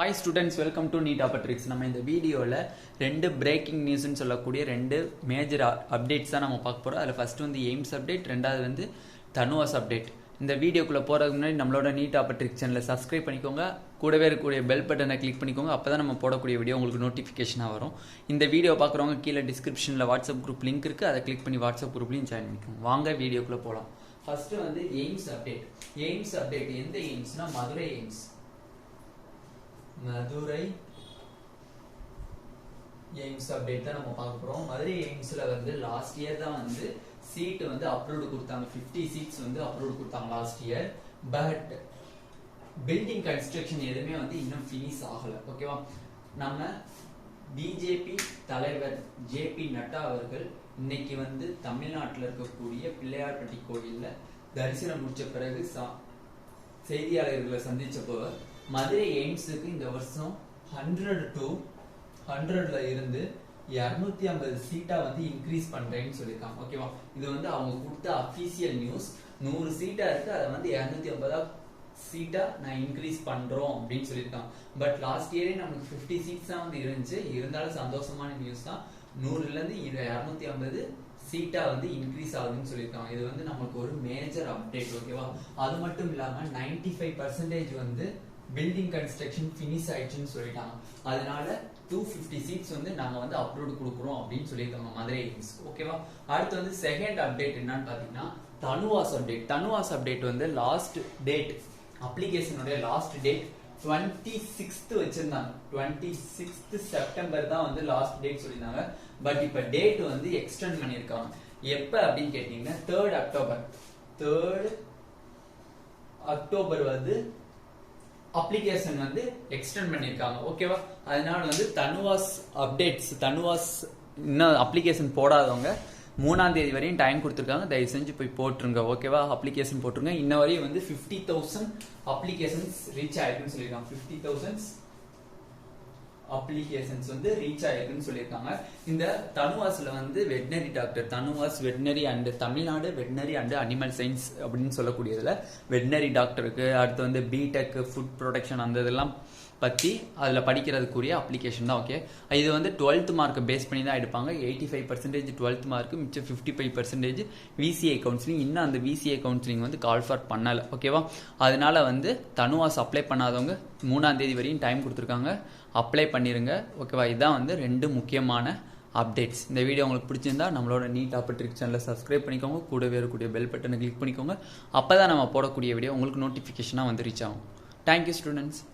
Hi students, welcome to Neet Tricks. நம்ம இந்த வீடியோல ரெண்டு பிரேக்கிங் நியூஸ்னு சொல்லக்கூடிய ரெண்டு மேஜர் அப்டேட்ஸ் தான் நம்ம பார்க்க போறோம். அதுல ஃபர்ஸ்ட் வந்து எய்ம்ஸ் அப்டேட், ரெண்டாவது வந்து தனுவாஸ் அப்டேட். இந்த வீடியோக்குள்ள போறதுக்கு முன்னாடி நம்மளோட நீட் ட்ரிக்ஸ் சேனலை சப்ஸ்கிரைப் பண்ணிக்கோங்க. கூடவே இருக்கக்கூடிய பெல் பட்டனை கிளிக் பண்ணிக்கோங்க. அப்பதான் நம்ம போடக்கூடிய வீடியோ உங்களுக்கு நோட்டிஃபிகேஷனா வரும். இந்த வீடியோ பார்க்குறவங்க கீழே டிஸ்கிரிப்ஷன்ல வாட்ஸ்அப் குரூப் லிங்க் இருக்கு. அதை கிளிக் பண்ணி வாட்ஸ்அப் குரூப்லயும் ஜாயின் பண்ணிக்கோங்க. வாங்க வீடியோக்குள்ள போலாம். ஃபர்ஸ்ட் வந்து எய்ம்ஸ் அப்டேட். எய்ம்ஸ் அப்டேட் எந்த எய்ம்ஸ்னா Madurai AIIMS. Madurai AIIMS update தான் நம்ம பார்க்க போறோம். மதுரை எய்ம்ஸ்ல வந்து லாஸ்ட் இயர் தான் வந்து சீட் வந்து அப்ரூவ்ட் கொடுத்தாங்க. 50 சீட்ஸ் வந்து அப்ரூவ்ட் கொடுத்தாங்க last year. But building construction எதுவுமே வந்து இன்னும் ஃபினிஷ் ஆகல. ஓகேவா? நம்ம பிஜேபி தலைவர் ஜேபி நட்டா அவர்கள் இன்னைக்கு வந்து தமிழ்நாட்டில் இருக்கக்கூடிய பிள்ளையார்பட்டி கோயில்ல தரிசனம் முடிச்ச பிறகு செய்தியாளர்களை சந்திச்சப்போ மதுரை எய்ம்ஸுக்கு இந்த வருஷம் 100 to 100ல இருந்து 250 சீட்டா வந்து இன்க்ரீஸ் பண்றேன்னு சொல்லியிருக்காங்க. ஓகேவா? இது வந்து அவங்க கொடுத்த அபிஷியல் நியூஸ். 100 சீட்டா இருக்கு, அதை வந்து 250 சீட்டா நான் இன்க்ரீஸ் பண்றோம் அப்படின்னு சொல்லியிருக்காங்க. பட் லாஸ்ட் இயரே நமக்கு 50 சீட்ஸ் தான் வந்து இருந்துச்சு. இருந்தாலும் சந்தோஷமான நியூஸ் தான். 100ல இருந்து 250 சீட்டா வந்து இன்க்ரீஸ் ஆகுதுன்னு சொல்லியிருக்காங்க. இது வந்து நமக்கு ஒரு மேஜர் அப்டேட். ஓகேவா? அது மட்டும் இல்லாம 95% வந்து பில்டிங் கன்ஸ்ட்ரக்ஷன் ஃபினிஷ் ஆயிடுச்சுன்னு சொல்லிட்டாங்க. அதனால 250 சீட்ஸ் வந்து நாங்க வந்து அப்ரூவ்ட் கொடுக்குறோம் அப்படின்னு சொல்லியிருக்காங்க மதுரை எய்ம்ஸ். ஓகேவா? அடுத்து வந்து செகண்ட் அப்டேட் என்னன்னு பாத்தீங்கன்னா தனுவாஸ் அப்டேட். தனுவாஸ் அப்டேட் வந்து லாஸ்ட் டேட், அப்ளிகேஷனுடைய லாஸ்ட் டேட் 26th வச்சிருந்தாங்க. 26th செப்டம்பர் தான் வந்து லாஸ்ட் டேட் சொல்லியிருந்தாங்க. பட் இப்ப டேட் வந்து எக்ஸ்டெண்ட் பண்ணியிருக்காங்க. எப்ப அப்படின்னு கேட்டீங்கன்னா 3rd அக்டோபர் வந்து அப்ளிகேஷன் வந்து எக்ஸ்டெண்ட் பண்ணிருக்காங்க. ஓகேவா? அதனால வந்து தனுவாஸ் அப்டேட்ஸ், தனுவாஸ் இன்னும் அப்ளிகேஷன் போடாதவங்க 3ஆம் தேதி வரையும் டைம் கொடுத்துருக்காங்க. தயவு செஞ்சு போய் போட்டுருங்க. ஓகேவா? அப்ளிகேஷன் போட்டுருங்க. இன்ன வரையும் வந்து 50,000 அப்ளிகேஷன்ஸ் ரீச் ஆயிருக்குன்னு சொல்லியிருக்காங்க. 50,000 அப்ளிகேஷன்ஸ் வந்து ரீச் ஆயிருக்குன்னு சொல்லியிருக்காங்க. இந்த தனுவாஸ்ல வந்து veterinary doctor, TANUVAS veterinary and Tamil Nadu veterinary and animal science அப்படின்னு சொல்லக்கூடியதுல வெட்னரி டாக்டருக்கு அடுத்து வந்து பிடெக் ஃபுட் ப்ரொடக்ஷன் அந்த இதெல்லாம் பத்தி அதுல படிக்கிறதுக்குரிய அப்ளிகேஷன் தான். ஓகே, இது வந்து 12th மார்க் பேஸ் பண்ணி தான் எடுப்பாங்க. 85% 12th மார்க், மிச்சம் 55% விசிஐ கவுன்சிலிங். இன்னும் அந்த விசிஐ கவுன்சிலிங் வந்து கால் ஃபார் பண்ணல. ஓகேவா? அதனால வந்து தனுவாஸ் அப்ளை பண்ணாதவங்க 3ஆம் தேதி வரையும் டைம் கொடுத்துருக்காங்க. அப்ளை பண்ணிருங்க. ஓகேவா? இதுதான் வந்து ரெண்டு முக்கியமான அப்டேட்ஸ். இந்த வீடியோ உங்களுக்கு பிடிச்சிருந்தா நம்மளோட நீட் ட்ரிக்ஸ் சேனலை சப்ஸ்கிரைப் பண்ணிக்கோங்க. கூடவே இருக்கக்கூடிய பெல் பட்டனை கிளிக் பண்ணிக்கோங்க. அப்பதான் நம்ம போடக்கூடிய வீடியோ உங்களுக்கு நோட்டிஃபிகேஷனாக வந்து ரீச் ஆகும். Thank you students.